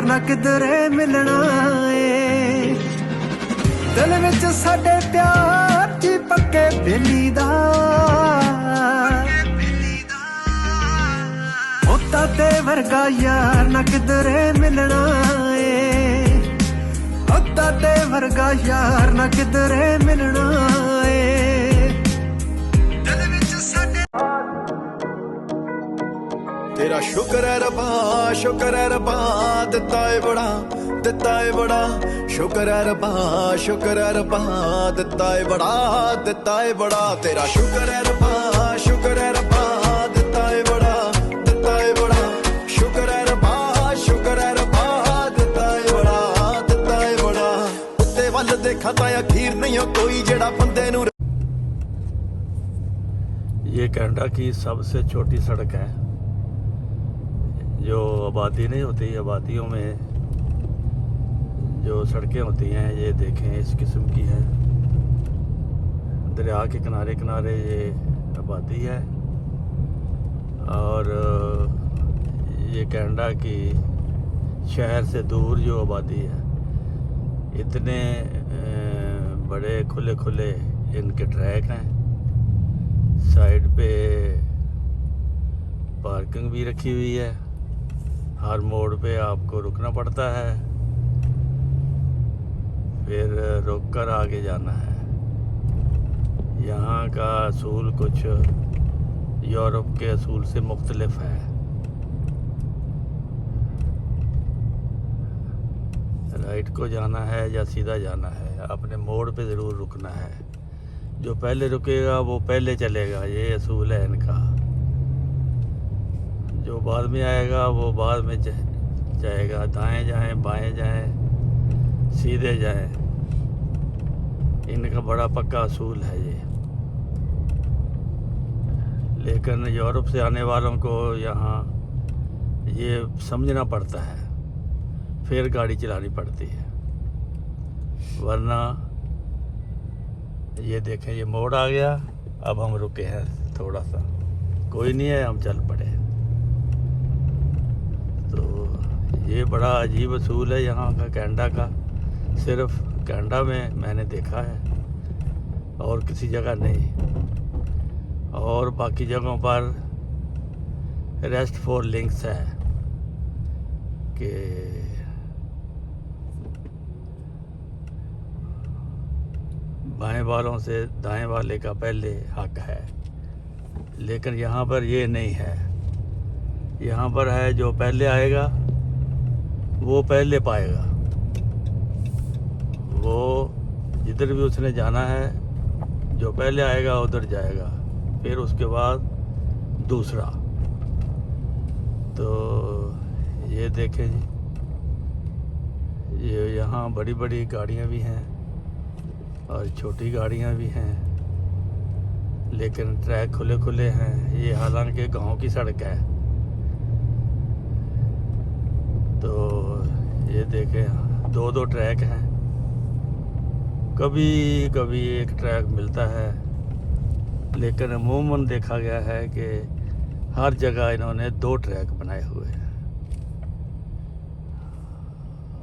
यार ना किधरे मिलना है। दिल विच साडे प्यार जी पक्के बेली दा होता ते वर्गा यार ना किधरे मिलना है। होता ते वर्गा यार ना किधरे मिलना है। तेरा शुक्र है रबा दिता है बड़ा शुक्र है रबा दिता है बड़ा तेरा शुक्र है रबा दिता है बड़ा शुक्र है रबा दिता है बड़ा उत्ते वल देखा तां अखीर नहीं हो कोई जेड़ा बंदे नूं। ये कनाडा की सबसे छोटी सड़क है। जो आबादी नहीं होती, आबादियों में जो सड़कें होती हैं ये देखें इस किस्म की हैं। दरिया के किनारे किनारे ये आबादी है और ये कनाडा की शहर से दूर जो आबादी है। इतने बड़े खुले खुले इनके ट्रैक हैं। साइड पे पार्किंग भी रखी हुई है। हर मोड़ पे आपको रुकना पड़ता है, फिर रुक कर आगे जाना है। यहाँ का असूल कुछ यूरोप के असूल से मुख्तलिफ है। राइट को जाना है या सीधा जाना है, अपने मोड़ पे ज़रूर रुकना है। जो पहले रुकेगा वो पहले चलेगा, ये असूल है इनका। जो बाद में आएगा वो बाद में जाएगा। दाएं जाएं, बाएं जाएं, सीधे जाएं, इनका बड़ा पक्का असूल है ये। लेकिन यूरोप से आने वालों को यहाँ ये समझना पड़ता है, फिर गाड़ी चलानी पड़ती है। वरना ये देखें, ये मोड़ आ गया। अब हम रुके हैं थोड़ा सा, कोई नहीं है, हम चल पड़े। तो ये बड़ा अजीब असूल है यहाँ का, कनाडा का। सिर्फ कनाडा में मैंने देखा है और किसी जगह नहीं। और बाकी जगहों पर रेस्ट फॉर लिंक्स है कि बाएं वालों से दाएं वाले का पहले हक है। लेकिन यहाँ पर ये नहीं है। यहाँ पर है जो पहले आएगा वो पहले पाएगा। वो जिधर भी उसने जाना है, जो पहले आएगा उधर जाएगा, फिर उसके बाद दूसरा। तो ये देखें जी, ये यहाँ बड़ी बड़ी गाड़ियाँ भी हैं और छोटी गाड़ियाँ भी हैं, लेकिन ट्रैक खुले खुले हैं। ये हालांकि गांव की सड़क है। तो ये देखें, दो ट्रैक हैं। कभी कभी एक ट्रैक मिलता है, लेकिन अमूमन देखा गया है कि हर जगह इन्होंने 2 ट्रैक बनाए हुए हैं।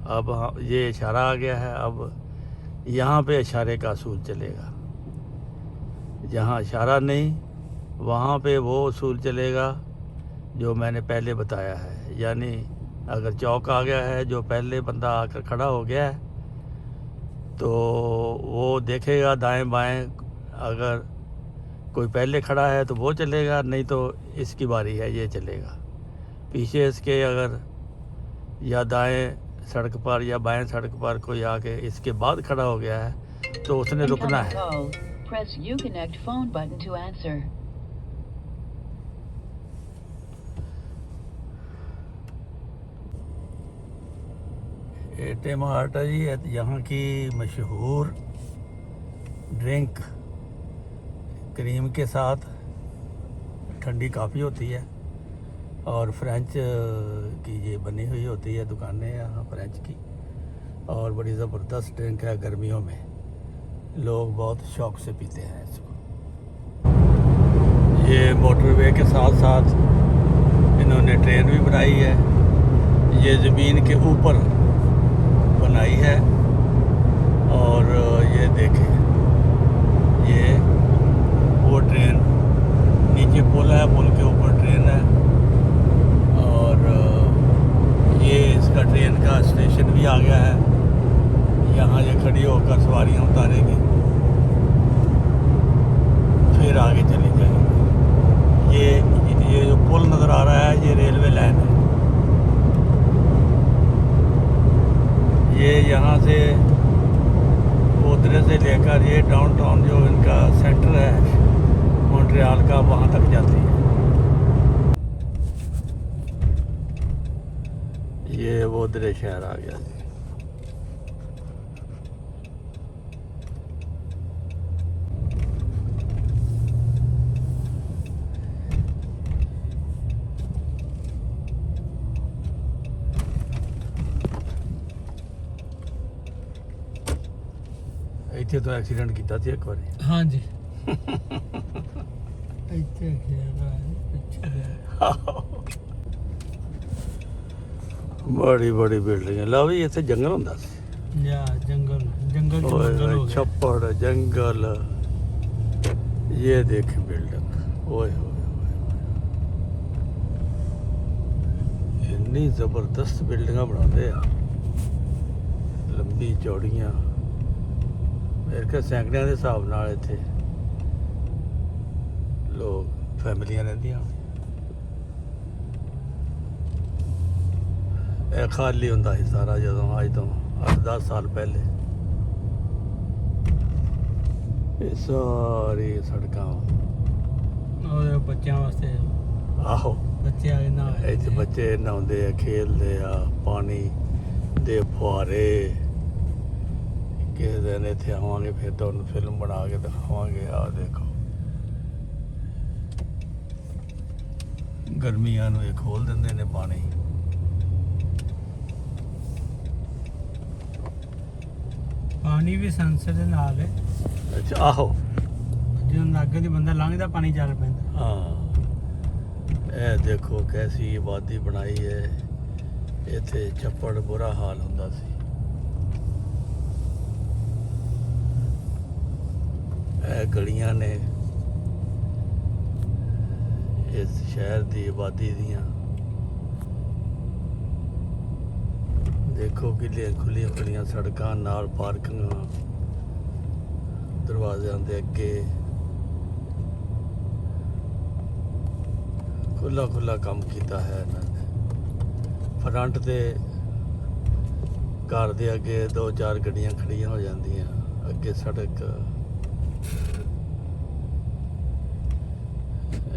अब ये इशारा आ गया है, अब यहाँ पे इशारे का असूल चलेगा। जहाँ इशारा नहीं, वहाँ पे वो असूल चलेगा जो मैंने पहले बताया है। यानी अगर चौक आ गया है, जो पहले बंदा आकर खड़ा हो गया है, तो वो देखेगा दाएं बाएं। अगर कोई पहले खड़ा है तो वो चलेगा, नहीं तो इसकी बारी है, ये चलेगा। पीछे इसके अगर या दाएं सड़क पर या बाएं सड़क पर कोई आके इसके बाद खड़ा हो गया है तो उसने रुकना है। Press Uconnect phone button to answer. Ete mart है जी, यहाँ की मशहूर ड्रिंक। क्रीम के साथ ठंडी काफ़ी होती है और फ्रेंच की ये बनी हुई होती है दुकानें यहाँ फ्रेंच की। और बड़ी ज़बरदस्त ड्रिंक है, गर्मियों में लोग बहुत शौक़ से पीते हैं इसको। ये मोटरवे के साथ साथ इन्होंने ट्रेन भी बनाई है ये ज़मीन के ऊपर बनाई है। और ये देखें, ये वो ट्रेन नीचे पुल है, पुल के ऊपर ट्रेन है। और ये इसका ट्रेन का स्टेशन भी आ गया है। यहाँ ये खड़ी होकर सवारियाँ उतारेगी, फिर आगे चली जाएगी। ये जो पुल नज़र आ रहा है, ये रेलवे लाइन है। ये यहाँ से उधर से लेकर ये डाउनटाउन जो इनका सेंटर है मॉन्ट्रियल का, वहाँ तक जाती है। ये वो उधर शहर आ गया जी। ਇੱਥੇ ਤੋਂ ਐਕਸੀਡੈਂਟ ਕੀਤਾ ਸੀ ਇੱਕ ਵਾਰੀ। हाँ जी ਇੱਥੇ ਖੇਰਾ ਪਿੱਛੇ ਬੜੀ ਬੜੀ ਬਿਲਡਿੰਗ ਲਾ ਵੀ, ਇੱਥੇ ਜੰਗਲ ਹੁੰਦਾ ਸੀ। ਜਾਂ ਜੰਗਲ ਜੰਗਲ ਚ ओए जंगल हो ओए, गया। छप्पड़ जंगल। ये देखे बिल्डिंग, ओए इन्नी जबरदस्त बिल्डिंग बनाते हैं, लंबी चौड़ियाँ। मेरे ख्याल सैकड़ियां के हिसाब नाल इत्थे लोग फैमिलियां रहिंदियां। ਇਹ ਖਾਲੀ ਹੁੰਦਾ ਸੀ ਸਾਰਾ ਜਦੋਂ ਅੱਜ ਤੋਂ 8-10 ਸਾਲ ਪਹਿਲੇ। ਇਹ ਸਾਰੀ ਸੜਕਾਂ ਉਹਦੇ ਬੱਚਿਆਂ ਵਾਸਤੇ ਆਹੋ ਬੱਚੇ ਆ ਨਾ ਇੱਥੇ ਬੱਚੇ ਨਹਾਉਂਦੇ ਆ, ਖੇਡਦੇ ਆ, ਪਾਣੀ ਦੇ ਫੁਹਾਰੇ। ਕਿਸੇ ਦਿਨ ਇੱਥੇ ਆਵਾਂਗੇ, ਫਿਰ ਤੁਹਾਨੂੰ ਫਿਲਮ ਬਣਾ ਕੇ ਦਿਖਾਵਾਂਗੇ। ਆਹ ਦੇਖੋ, ਗਰਮੀਆਂ ਨੂੰ ਇਹ ਖੋਲ ਦਿੰਦੇ ਨੇ ਪਾਣੀ। ਪਾਣੀ ਵੀ ਸੈਂਸਰ ਦੇ ਨਾਲ ਹੈ। ਅੱਛਾ ਆਹੋ ਜਦੋਂ ਲਾਗੇ ਦੀ ਬੰਦਾ ਲੰਘਦਾ ਪਾਣੀ ਚੱਲ ਪੈਂਦਾ। ਹਾਂ, ਇਹ ਦੇਖੋ ਕੈਸੀ ਆਬਾਦੀ ਬਣਾਈ ਹੈ। ਇੱਥੇ ਛੱਪੜ ਬੁਰਾ ਹਾਲ ਹੁੰਦਾ ਸੀ। ਇਹ ਗਲੀਆਂ ਨੇ ਇਸ ਸ਼ਹਿਰ ਦੀ ਆਬਾਦੀ ਦੀਆਂ। ਦੇਖੋ ਕਿੰਨੀਆਂ ਖੁੱਲੀਆਂ ਖੁੱਲੀਆਂ ਸੜਕਾਂ ਨਾਲ ਪਾਰਕਿੰਗਾਂ, ਦਰਵਾਜ਼ਿਆਂ ਦੇ ਅੱਗੇ ਖੁੱਲਾ ਖੁੱਲਾ ਕੰਮ ਕੀਤਾ ਹੈ ਇਹਨਾਂ ਨੇ। ਫਰੰਟ ਤੇ ਘਰ ਦੇ ਅੱਗੇ 2-4 ਗੱਡੀਆਂ ਖੜੀਆਂ ਹੋ ਜਾਂਦੀਆਂ, ਅੱਗੇ ਸੜਕ।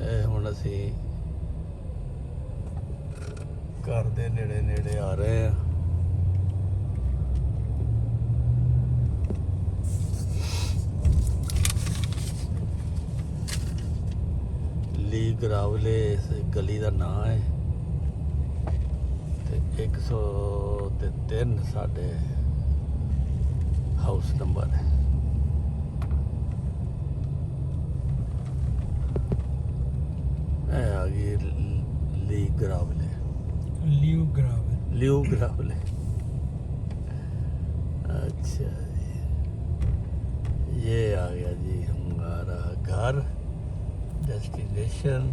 ਇਹ ਹੁਣ ਅਸੀਂ ਘਰ ਦੇ ਨੇੜੇ ਨੇੜੇ ਆ ਰਹੇ ਹਾਂ। ਲੀ ਗਰਾਵਲੇ ਇਸ ਗਲੀ ਦਾ ਨਾਂ ਹੈ ਤੇ 103 ਸਾਡੇ ਹਾਊਸ ਨੰਬਰ ਹੈ। ਇਹ ਆ ਗਈ ਲੀ ਗਰਾਵਲੇ, ਲਿਓ ਗਰਾਵਲ। लियो ग्रावले। अच्छा जी, ये आ गया जी हमारा घर, डेस्टिनेशन।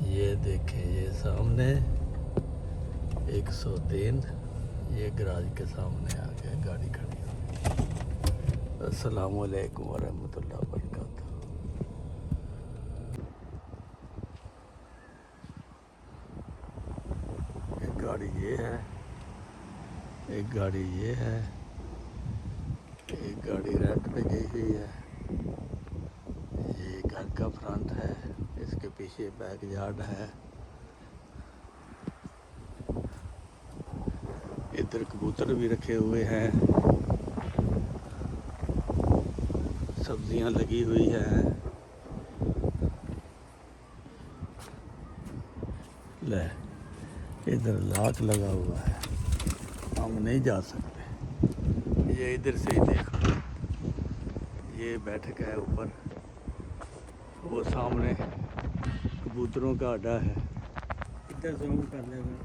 ये देखें, ये सामने 103, ये गराज के सामने आ गया, गाड़ी खड़ी हो गई। अस्सलाम वालेकुम वरहमतुल्लाह वबरकातुह। एक गाड़ी ये है, एक गाड़ी ये है, एक गाड़ी रेंट पे गई हुई है। ये घर का फ्रंट है, इसके पीछे बैक यार्ड है। इधर कबूतर भी रखे हुए हैं, सब्जियां लगी हुई हैं। ले, इधर लाक लगा हुआ है, हम नहीं जा सकते। ये इधर से ही देखो, ये बैठक है ऊपर, वो सामने कबूतरों का अड्डा है। इधर जूम कर लेगा।